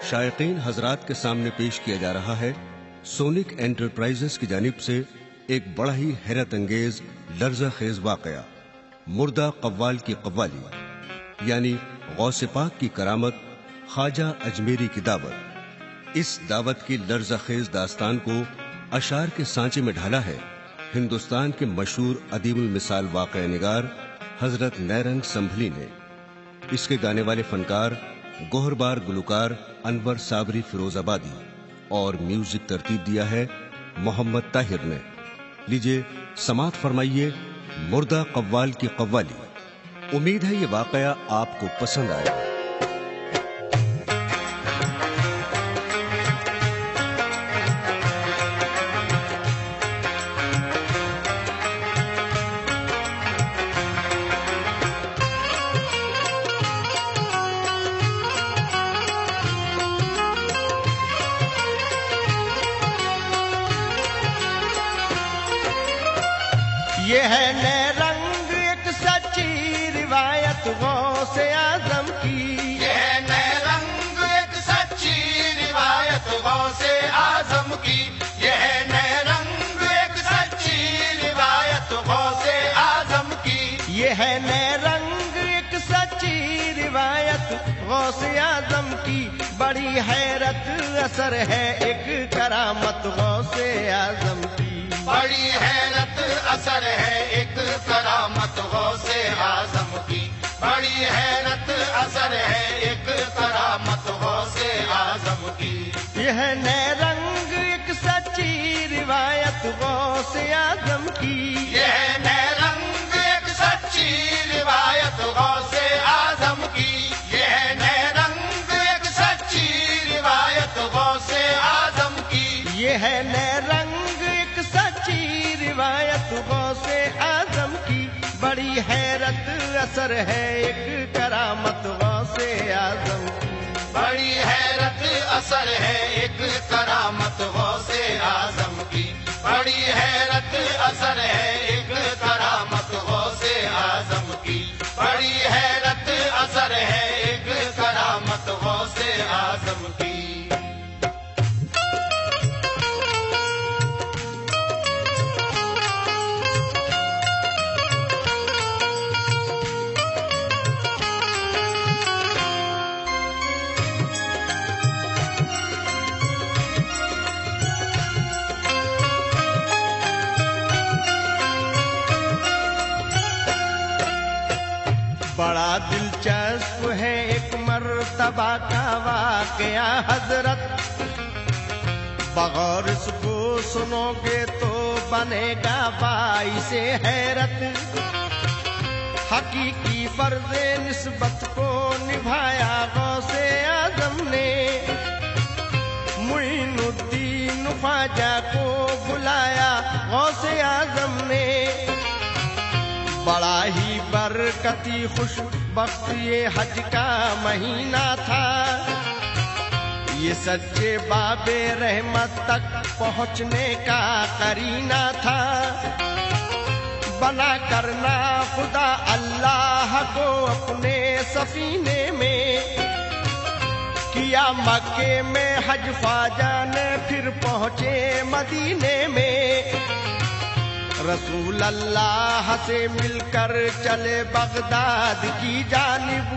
شائقین حضرات کے سامنے پیش کیا جا رہا ہے سونک انٹرپرائزز کی جانب سے ایک بڑا ہی حیرت انگیز لرزہ خیز واقعہ، مردہ قوال کی قوالی، یعنی غوث پاک کی کرامت، خواجہ اجمیری کی دعوت۔ اس دعوت کی لرزہ خیز داستان کو اشعار کے سانچے میں ڈھالا ہے ہندوستان کے مشہور ادیب المثال واقعہ نگار حضرت نیرنگ سنبھلی نے۔ اس کے گانے والے فنکار گوہر بار گلوکار انور صابری فیروز آبادی، اور میوزک ترتیب دیا ہے محمد طاہر نے۔ لیجئے سماعت فرمائیے مردہ قوال کی قوالی۔ امید ہے یہ واقعہ آپ کو پسند آئے۔ یہ ہے نیرنگ ایک سچی روایت غوث اعظم کی، یہ ہے نیرنگ ایک سچی روایت غوث اعظم کی، یہ ہے نیرنگ ایک سچی روایت غوث اعظم کی، یہ ہے نیرنگ ایک سچی روایت غوث اعظم کی، بڑی حیرت اثر ہے ایک کرامت غوث اعظم کی، بڑی حیرت اثر ہے ایک کرامت غوث اعظم کی، بڑی حیرت اثر ہے ایک کرامت غوث اعظم کی، یہ ہے نیرنگ ایک سچی روایت غوث اعظم کی، یہ ہے نیرنگ ایک سچی روایت غوث اعظم کی، یہ ہے نیرنگ ایک سچی روایت غوث اعظم کی، یہ ہے نیرنگ ایک سچی روایت غوث اعظم کی، بڑی حیرت اثر ہے ایک کرامت غوث اعظم کی، بڑی حیرت اثر ہے ایک کرامت غوث اعظم کی، بڑی حیرت اثر ہے ایک کرامت غوث اعظم کی، بڑی حیرت اثر ہے ایک کرامت غوث اعظم کی۔ بڑا دلچسپ ہے ایک مرتبہ کا واقعہ حضرت، بغور اس کو سنو گے تو بنے گا باعث حیرت، حقیقی فرض نسبت کو نبھایا غوث اعظم نے، معین الدین خواجہ کو بلایا غوث اعظم نے، بڑا ہی برکتی خوش بخت یہ حج کا مہینہ تھا، یہ سچے باب رحمت تک پہنچنے کا قرینہ تھا، بنا کرنا خدا اللہ کو اپنے سفینے میں، کیا مکے میں حج خواجہ نے پھر پہنچے مدینے میں، رسول اللہ سے مل کر چلے بغداد کی جانب،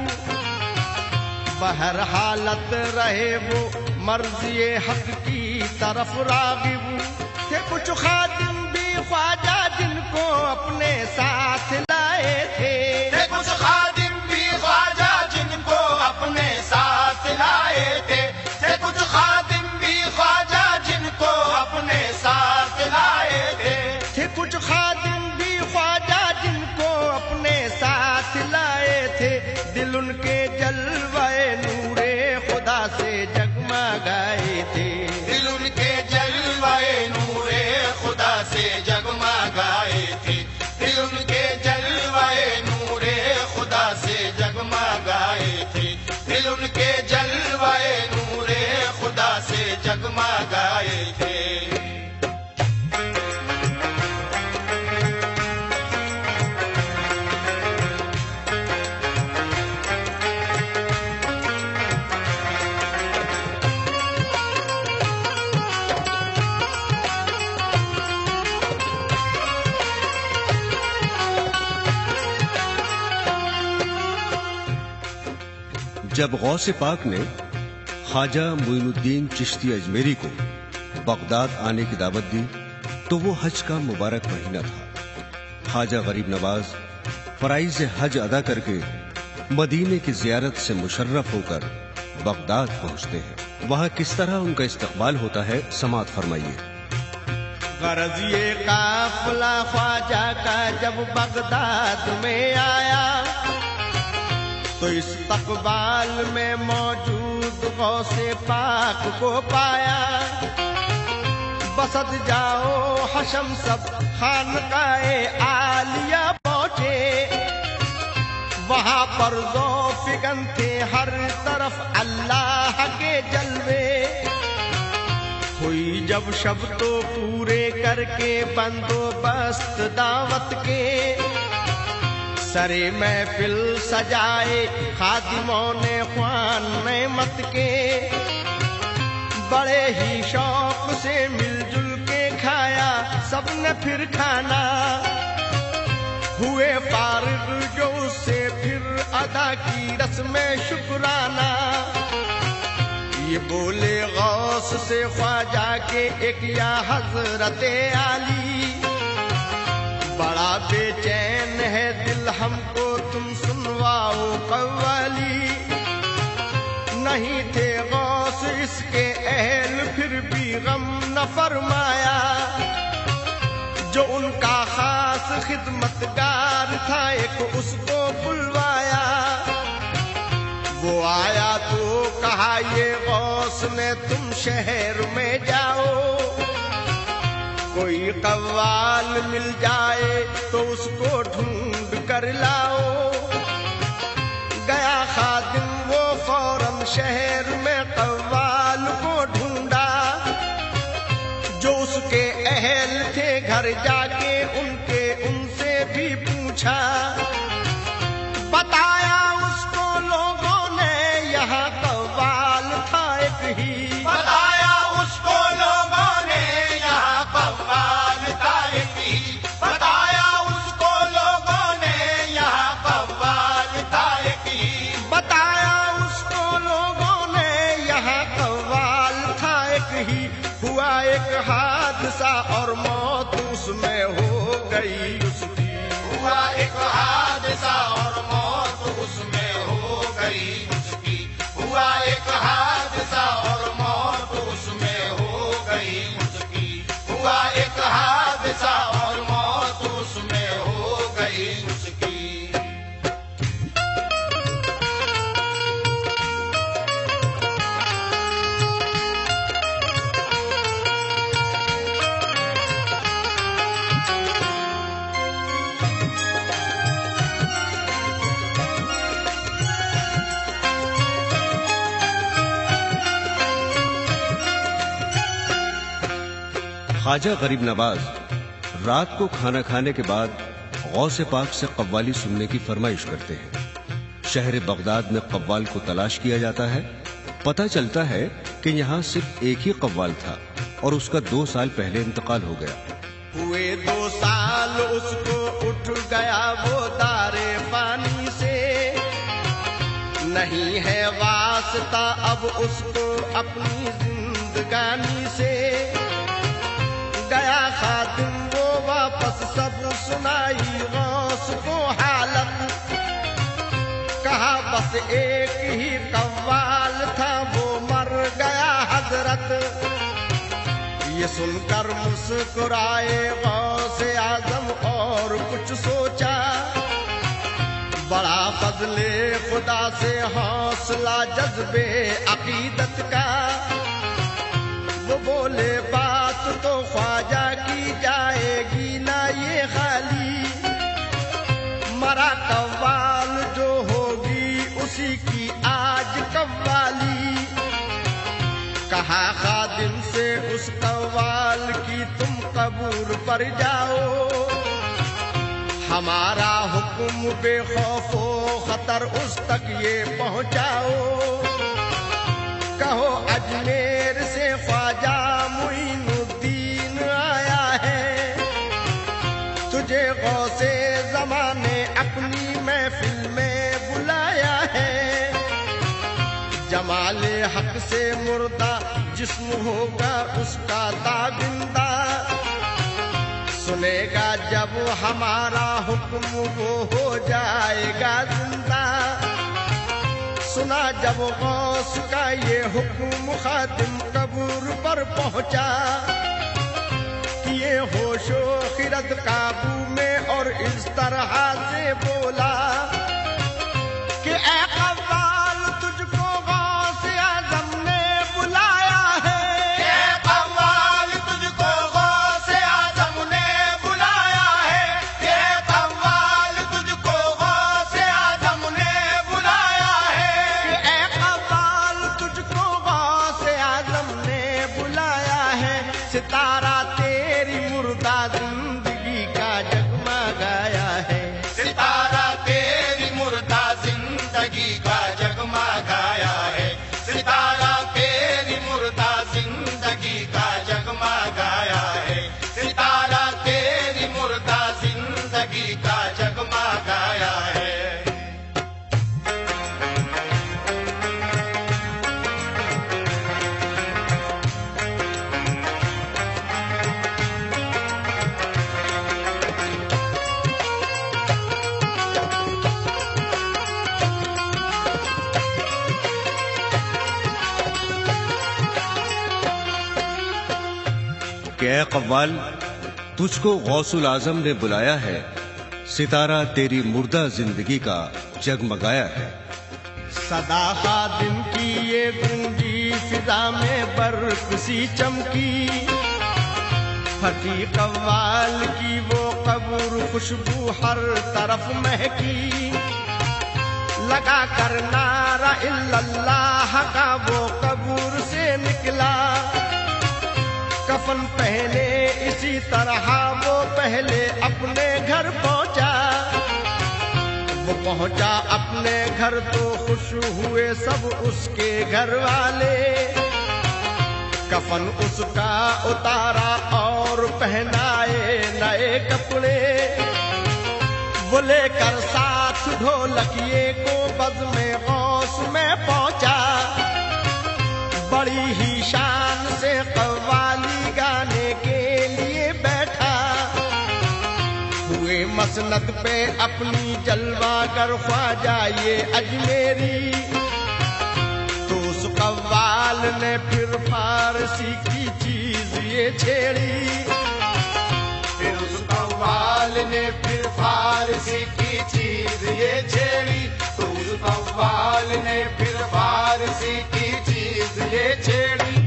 بہر حالت رہے وہ مرضی حق کی طرف راغب، تھے کچھ خادم بھی خواجہ جن کو اپنے ساتھ لائے تھے، تھے کچھ خادم بھی خواجہ جن کو اپنے ساتھ لائے تھے، تھے کچھ خادم بھی خواجہ جن کو اپنے ساتھ لائے تھے، تھے کچھ خادم بھی خواجہ جن کو اپنے ساتھ لائے تھے، دل ان کے جلوے نور خدا سے جگمگائے تھے، دل ان کے جلوے نور خدا سے جگمگائے تھے، دل ان کے جلوے نور خدا سے جگمگائے تھے، دل ان کے جلوے جب غوث پاک نے خواجہ معین الدین چشتی اجمیری کو بغداد آنے کی دعوت دی تو وہ حج کا مبارک مہینہ تھا۔ خواجہ غریب نواز فرائض حج ادا کر کے مدینے کی زیارت سے مشرف ہو کر بغداد پہنچتے ہیں۔ وہاں کس طرح ان کا استقبال ہوتا ہے سماعت فرمائیے۔ غرض یہ قافلہ خواجہ کا جب بغداد میں آیا تو استقبال میں موجود غوث پاک کو پایا۔ بسط جاؤ حشم سب خانقاہ عالیہ پہنچے، وہاں پر ذوفگن تھے ہر طرف اللہ کے جلوے۔ ہوئی جب شب تو پورے کر کے بندوبست دعوت کے، سرے محفل سجائے خادموں نے خوان نعمت کے۔ بڑے ہی شوق سے مل جل کے کھایا سب نے پھر کھانا، ہوئے فارغ جو اس سے پھر ادا کی رسم شکرانہ۔ یہ بولے غوث سے خواجہ کے ایک یا حضرت عالی، بڑا بے چین ہے دل ہم کو تم سنواؤ قوالی۔ نہیں تھے غوث اس کے اہل پھر بھی غم نہ فرمایا، جو ان کا خاص خدمتگار تھا ایک اس کو بلوایا۔ وہ آیا تو کہا یہ غوث نے تم شہر میں جاؤ، کوئی قوال مل جائے تو اس کو ڈھونڈ کر لاؤ۔ گیا خادم وہ فوراً شہر میں قوال کو ڈھونڈا، جو اس کے اہل تھے گھر جا کے ان سے بھی پوچھا۔ بتایا اس کو لوگوں نے یہاں قوال تھا ایک ہی، بتایا اس کو لوگوں نے یہاں قوال تھا ایک ہی، بتایا اس کو لوگوں نے یہاں قوال تھا ایک ہی، بتایا اس کو لوگوں نے یہاں قوال تھا ایک ہی۔ ہوا ایک حادثہ اور موت اس میں ہو گئی اس کی، ہوا ایک حادثہ اور موت اس میں ہو گئی اس کی، ہوا ایک حادثہ اور موت اس میں ہو گئی اس کی، ہوا ایک حادثہ اور موت اس میں ہو گئی اس کی۔ خواجہ غریب نواز رات کو کھانا کھانے کے بعد غوث پاک سے قوالی سننے کی فرمائش کرتے ہیں۔ شہر بغداد میں قوال کو تلاش کیا جاتا ہے۔ پتہ چلتا ہے کہ یہاں صرف ایک ہی قوال تھا اور اس کا 2 سال پہلے انتقال ہو گیا۔ ہوئے 2 سال اس کو اٹھ گیا وہ دار فانی سے، نہیں ہے واسطہ اب اس کو اپنی زندگانی سے۔ گیا خادم وہ واپس سب سنائی غوث کو حالت، کہا بس ایک ہی قوال تھا وہ مر گیا حضرت۔ یہ سن کر مسکرائے غوث اعظم اور کچھ سوچا، بڑا فضل خدا سے حوصلہ جذبے عقیدت کا۔ وہ بولے بات تو خواجہ کی جائے گی نہ یہ خالی، مرا قوال جو ہوگی اسی کی آج قوالی۔ کہا خادم سے اس قوال کی تم قبول پر جاؤ، ہمارا حکم بے خوف و خطر اس تک یہ پہنچاؤ۔ کہو اجمیر سے خواجہ معین الدین آیا ہے، تجھے غوث زمانے اپنی محفل میں بلایا ہے۔ جمال حق سے مردہ جسم ہوگا اس کا تابندہ، سنے گا جب ہمارا حکم وہ ہو جائے گا زندہ، سنا جب غوث کا یہ حکم خاتم قبر پر پہنچا، کیے ہوش و خرد قابو میں اور اس طرح سے بولا کہ اے قوال تجھ کو غوث اعظم نے بلایا ہے، اے قوال تجھ کو غوث اعظم نے بلایا ہے، اے قوال تجھ کو غوث اعظم نے بلایا ہے، اے قوال تجھ کو غوث اعظم نے بلایا ہے، ستارہ تیری مردہ زندگی کا جگمگایا ہے، ستارہ تیری مردہ زندگی کا جگمگایا ہے، ستارہ تیری مردہ زندگی کا جگمگایا ہے، ستارہ تیری مردہ زندگی کا جگمگایا ہے۔ کہ اے قوال تجھ کو غوث الاعظم نے بلایا ہے، ستارہ تیری مردہ زندگی کا جگمگایا ہے۔ صدا خادم کی یہ گونجی فضا میں برق سی چمکی، پھٹی قوال کی وہ قبر خوشبو ہر طرف مہکی، لگا کر نعرہ الا اللہ کا وہ قبر سے نکلا، کفن پہنے اسی طرح وہ پہلے اپنے گھر پہنچا، وہ پہنچا اپنے گھر تو خوش ہوئے سب اس کے گھر والے، کفن اس کا اتارا اور پہنائے نئے کپڑے، وہ لے کر ساتھ ڈھولکیے کو بزم غوث میں پہنچا، بڑی ہی شان سے قوالی گانے کے لیے بیٹھا، ہوئے مسند پہ اپنی جلوہ گر خواجہ یہ اجمیری، تو اس قوال نے پھر فارسی کی چیز یہ چھیڑی، پھر اس قوال نے پھر فارسی کی چیز یہ چھیڑی، تو اس قوال نے پھر فارسی کی چیز یہ چھیڑی۔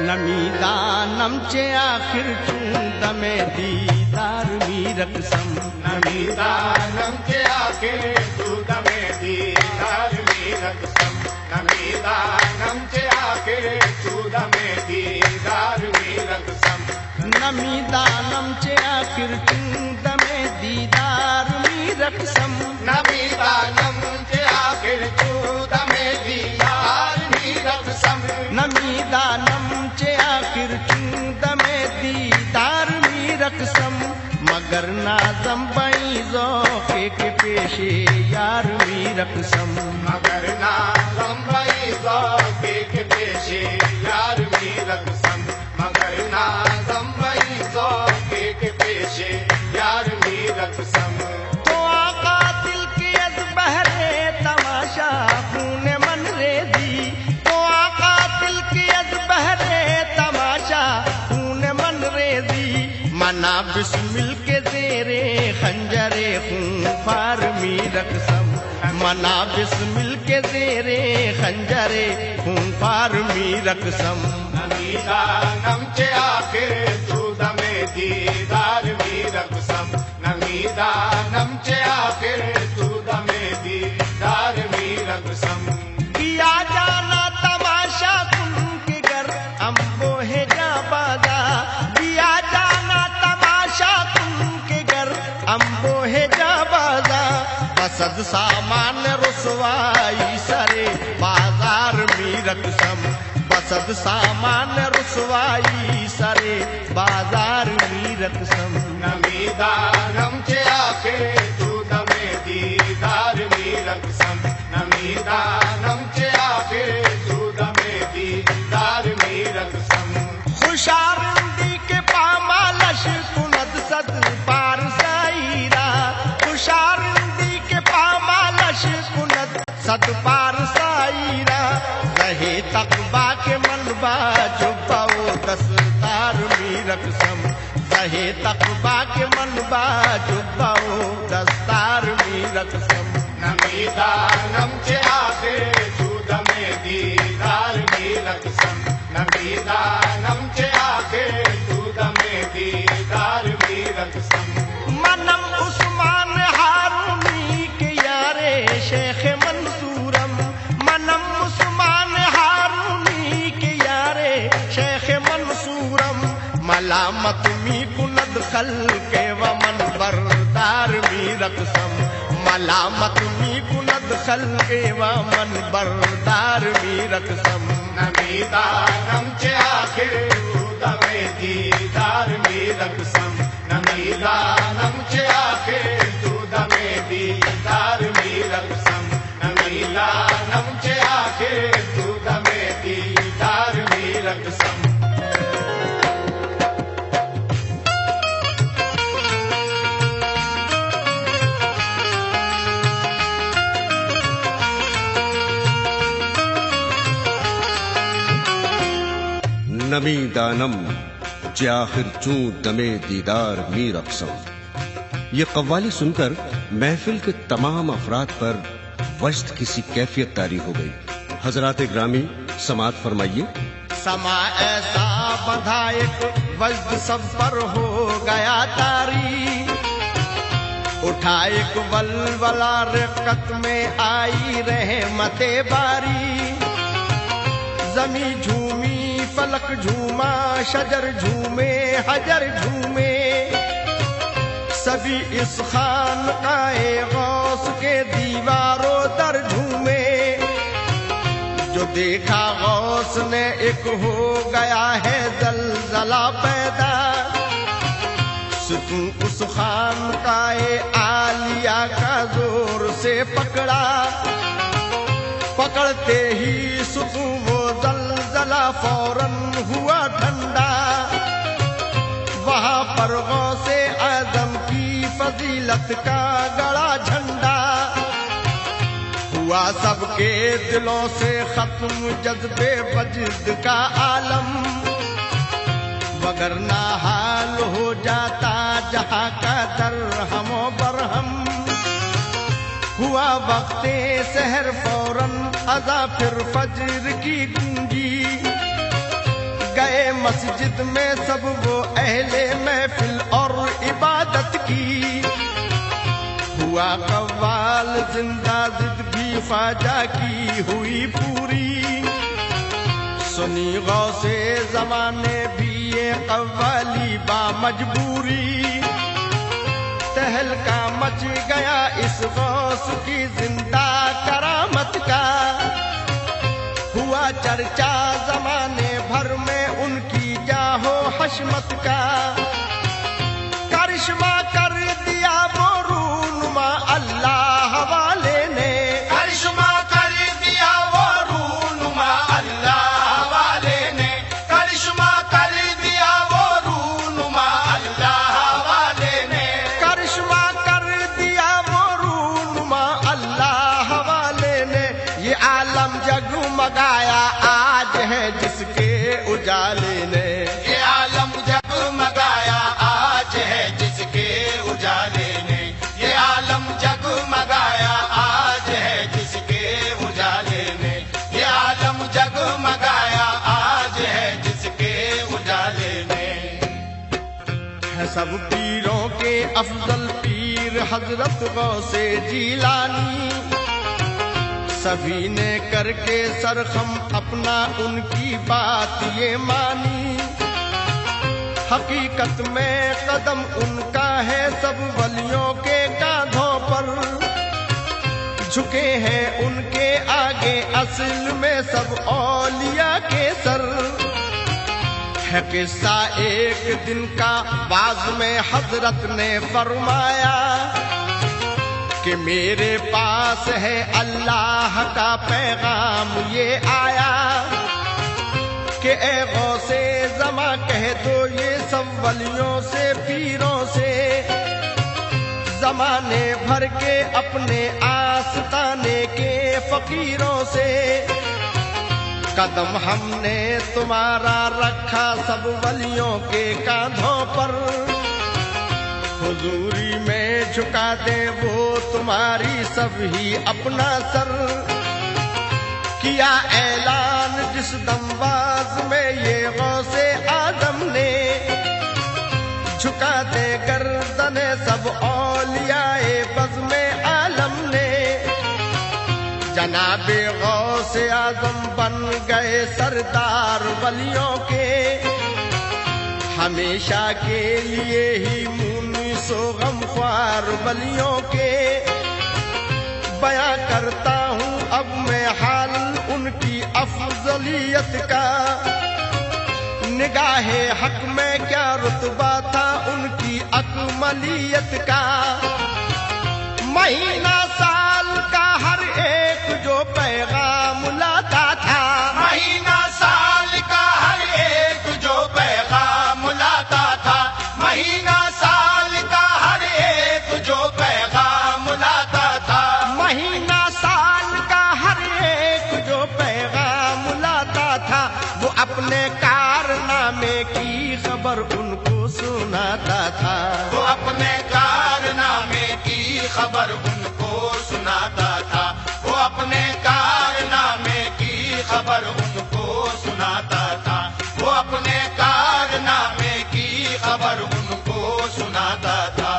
نمی دانم چے آخر چون دم دیدار می رقصم، نمی دانم کے آخر تو دمے دیدار می رقصم، نمی دانم کے آخر تو دمے دیدار می رقصم، نمی دانم چے آخر چون دم دیدار می رقصم، نمی دانم کے آخر تو دمے دیدار می رقصم، نمی دانم چے آخر چون دم دیدار می رقصم، مگر نازم بئی ذوق کے پیشے یار می رقصم، مگر نازم بئی ذوق کے پیشے یار می رقصم، مگر نازم بئی ذوق کے پیشے یار می رقصم، تو آقا دل کی از بہرے تماشا خون من ریزی، تو آقا دل کی از بہرے تماشا خون من ریزی، منا بسمل کے زیرے خنجر خون پار می رقصم، منا بسمل کے زیرے خنجر خون پار می رقصم، نمی دانم چے آخر تو دمے دیدار می رقصم، نمی دانم چے آخر تو دمے دیدار می رقصم، کیا جانا تماشا تم کے گھر امبو ہے جا بازا، کیا جانا تماشا تم کے گھر امبو ہے جا بازا، بسد سامان رسوائی سرے بازار می رقصم، بسد سامان رسوائی سرے بازار می رقصم، نمی دانم چے آخر تو دمے دیدار می رقصم، نمی دانم چے رہے تقبا کے منبع جبا و دستار می رقصم رہے تقبا کے منبع جبا و دستار می رقصم نمیدانم چه آخر جودم دیدار می رقصم نمیدانم چه آخر جودم دیدار می رقصم منم عثمان ہارونی کے یارے شیخ منصورم منم عثمان ہارونی کے یارے شیخ منصورم ملامت می کند خلق و من بردار می رقصم ملامت می کند خلق و من بردار می رقصم نمیدانم چه آخر جودم دیدار می رقصم نمیدانم چه آخر جودم دیدار می رقصم نمیدانم چه آخر جودم دیدار می رقصم نمی دانم چہ آخر چوں دمے دیدار می رقصم. یہ قوالی سن کر محفل کے تمام افراد پر وجد کی سی کیفیت طاری ہو گئی. حضرات گرامی سماعت فرمائیے. سما ایسا بندھا ایک وجد سب پر ہو گیا طاری اٹھا ایک ولولہ رقت میں آئی رحمت باری زمیں جھومی فلک جھوما شجر جھومے حجر جھومے سبھی اس خانقاہ غوث کے دیواروں در جھومے جو دیکھا غوث نے ایک ہو گیا ہے زلزلہ پیدا ستون اس خانقاہ عالیہ کا زور سے پکڑا پکڑتے ہی ستون وہ زلزلہ فوراً ہوا ٹھنڈا وہاں پر غوث اعظم کی فضیلت کا گڑا جھنڈا ہوا سب کے دلوں سے ختم جذبے وجد کا عالم وگرنہ حال ہو جاتا جہاں کا درہم و برہم ہوا وقت سحر فوراً اذان پھر فجر کی گونجی گئے مسجد میں سب وہ اہل محفل اور عبادت کی ہوا قوال زندہ ضد بھی خواجہ کی ہوئی پوری سنی غوث زمانے بھی یہ قوالی با مجبوری تہلکا مچ گیا اس غوث کی زندہ کرامت کا ہوا چرچا زمانے بھر میں ان کی جاہو حشمت کا کرشمہ کر دیا وہ رونما اللہ والے نے کرشمہ کر دیا وہ رونما اللہ والے نے کرشمہ کر دیا وہ رونما اللہ والے نے کرشمہ کر دیا وہ رونما اللہ والے نے یہ عالم جگمگایا آج ہے جس کے اجالے نے یہ عالم جگمگایا آج ہے جس کے اجالے نے یہ عالم جگمگایا آج ہے جس کے اجالے نے یہ عالم جگمگایا آج ہے جس کے اجالے نے ہے سب پیروں کے افضل پیر حضرت غوث جیلانی سبھی نے کر کے سرخم اپنا ان کی بات یہ مانی حقیقت میں قدم ان کا ہے سب ولیوں کے کاندھوں پر جھکے ہیں ان کے آگے اصل میں سب اولیاء کے سر ہے قصہ ایک دن کا بعض میں حضرت نے فرمایا کہ میرے پاس ہے اللہ کا پیغام یہ آیا کہ اے غوث زماں کہہ دو یہ سب ولیوں سے پیروں سے زمانے بھر کے اپنے آستانے کے فقیروں سے قدم ہم نے تمہارا رکھا سب ولیوں کے کاندھوں پر، حضوری میں جھکا دے وہ تمہاری سب ہی اپنا سر، کیا اعلان جس دمباز میں یہ غوث اعظم نے، جھکا دے گردن سب اولیاء بزم عالم نے، جناب غوث اعظم بن گئے سردار ولیوں کے، ہمیشہ کے لیے ہی مونس و غمخوار ولیوں کے، بیاں کرتا ہوں اب میں حال ان کی افضلیت کا، نگاہ حق میں کیا رتبہ تھا ان کی اکملیت کا، مہینہ سال کا ہر ایک جو پیغام لاتا تھا، مہینہ سال کا ہر ایک جو پیغام لاتا تھا، مہینہ سال کا ہر ایک جو پیغام لاتا تھا، مہینہ سال کا ہر ایک جو پیغام لاتا تھا، وہ اپنے کارنامے کی خبر ان کو سناتا تھا، وہ اپنے کارنامے کی خبر ان کو سناتا تھا، وہ اپنے کارنامے کی خبر ان کو سناتا تھا، وہ اپنے کارنامے کی خبر ان کو سناتا تھا۔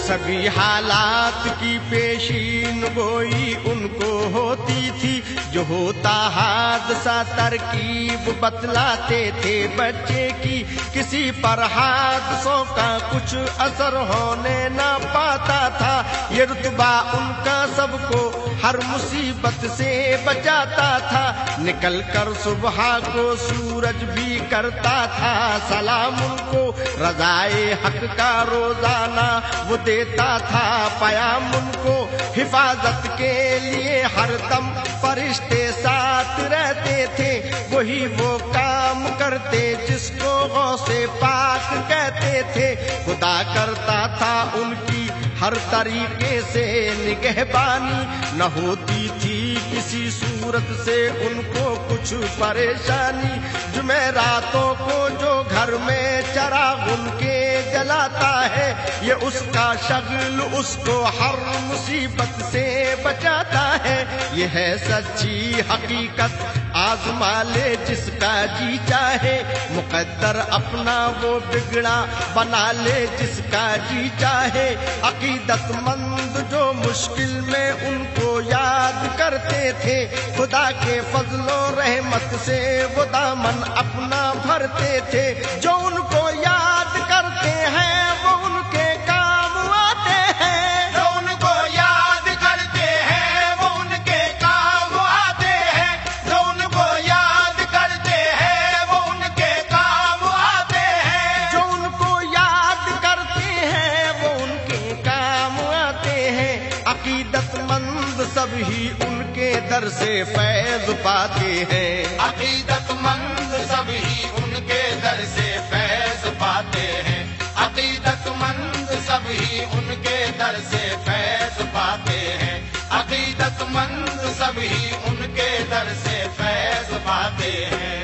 سبھی حالات کی پیشین گوئی ان کو ہوتی تھی، جو ہوتا حادثہ ترکیب بتلاتے تھے بچے کی، کسی پر حادثوں کا کچھ اثر ہونے نہ پاتا تھا، یہ رتبہ ان کا سب کو ہر مصیبت سے بچاتا تھا، نکل کر صبح کو سورج بھی کرتا تھا سلام ان کو، رضائے حق کا روزانہ وہ دیتا تھا پیام ان کو، حفاظت کے لیے ہر دم فرشتے ساتھ رہتے تھے، وہی وہ کام کرتے جس کو غوث پاک کہتے تھے، خدا کرتا تھا ان کی ہر طریقے سے نگہبانی، نہ ہوتی تھی کسی صورت سے ان کو کچھ پریشانی، جمعراتوں کو جو گھر میں چراغ ان کے جلاتا ہے، یہ اس کا شغل اس کو ہر مصیبت سے بچاتا ہے، یہ ہے سچی حقیقت آزما لے جس کا جی چاہے، مقدر اپنا وہ بگڑا بنا لے جس کا جی چاہے، عقیدت مند جو مشکل میں ان کو یاد کرتے تھے، خدا کے فضل و رحمت سے وہ دامن اپنا بھرتے تھے، جو ان کو یاد کرتے ہیں وہ ان کے کام آتے ہیں، جو ان کو یاد کرتے ہیں وہ ان کے کام آتے ہیں، جو ان کو یاد کرتے ہیں وہ ان کے کام آتے ہیں، جو ان کو یاد کرتے ہیں وہ ان کے کام آتے ہیں، عقیدت مند سب ہی ان کے در سے فیض پاتے ہیں، عقیدت مند سب ہی ان کے در سے فیض پاتے ہیں، عقیدت مند سب ہی ان کے در سے فیض پاتے ہیں، عقیدت مند سب ہی ان کے در سے فیض پاتے ہیں۔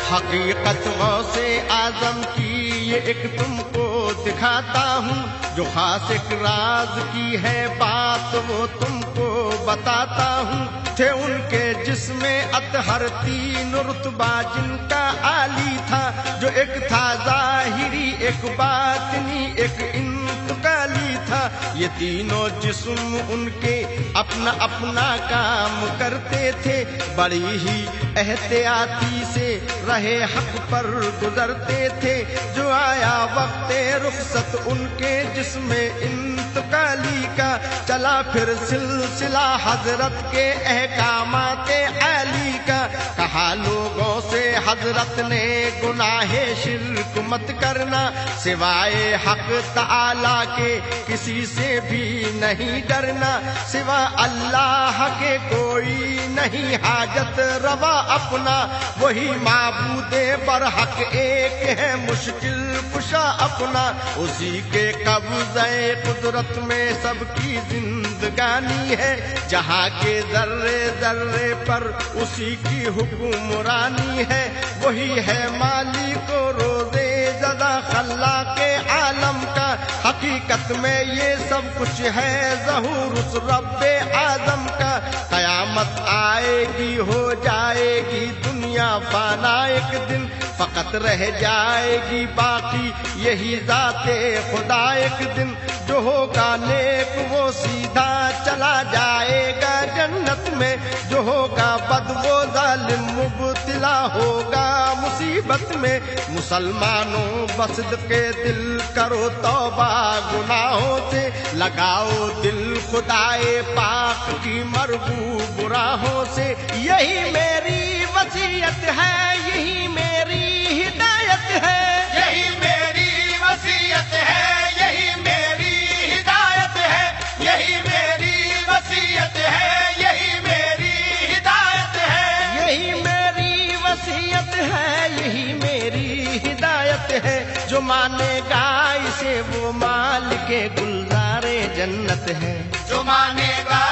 حقیقت غوث اعظم کی یہ ایک تم کو دکھاتا ہوں، جو خاص ایک راز کی ہے بات وہ تم کو بتاتا ہوں، تھے ان کے جسم اطہر تین رتبہ جن کا عالی تھا، جو ایک تھا ظاہری، ایک باطنی، ایک انتقالی تھا، یہ تینوں جسم ان کے اپنا اپنا کام کرتے تھے، بڑی ہی احتیاطی سے رہے حق پر گزرتے تھے. جو آیا وقت رخصت ان کے جسم انتقالی کا، چلا پھر سلسلہ حضرت کے احکامات عالی کا. کہا لوگوں سے حضرت نے گناہ شرک مت کرنا، سوائے حق تعالی کے کسی سے بھی نہیں ڈرنا. سوا اللہ کے کوئی نہیں حاجت روا اپنا، وہی معبود برحق ایک ہے مشکل کشا اپنا. اسی کے قبضہ قدرت میں سب کی زندگانی ہے، جہاں کے ذرے ذرے پر اسی کی حکمرانی ہے. وہی ہے مالک و روزے زدہ خلاق عالم کا، حقیقت میں یہ سب کچھ ہے ظہور اس رب اعظم کا. قیامت آئے گی ہو جائے گی دنیا فانا ایک دن، فقط رہ جائے گی باقی یہی ذات خدا ایک دن. جو ہوگا نیک وہ سیدھا چلا جائے گا جنت میں، جو ہوگا بد وہ ظالم مبتلا ہوگا مصیبت میں. مسلمانوں بصدق کے دل کرو توبہ گناہوں سے، لگاؤ دل خدائے پاک کی مرغوب راہوں سے. یہی میری وصیت ہے، یہی میری ہدایت ہے، یہی میری وصیت ہے، یہی میری ہدایت ہے، یہی میری وصیت ہے، یہی میری ہدایت ہے. یہی میری وصیت ہے، یہی میری ہدایت ہے. جو مانے گا اسے وہ مال کے گلزار جنت ہے. جو مانے گا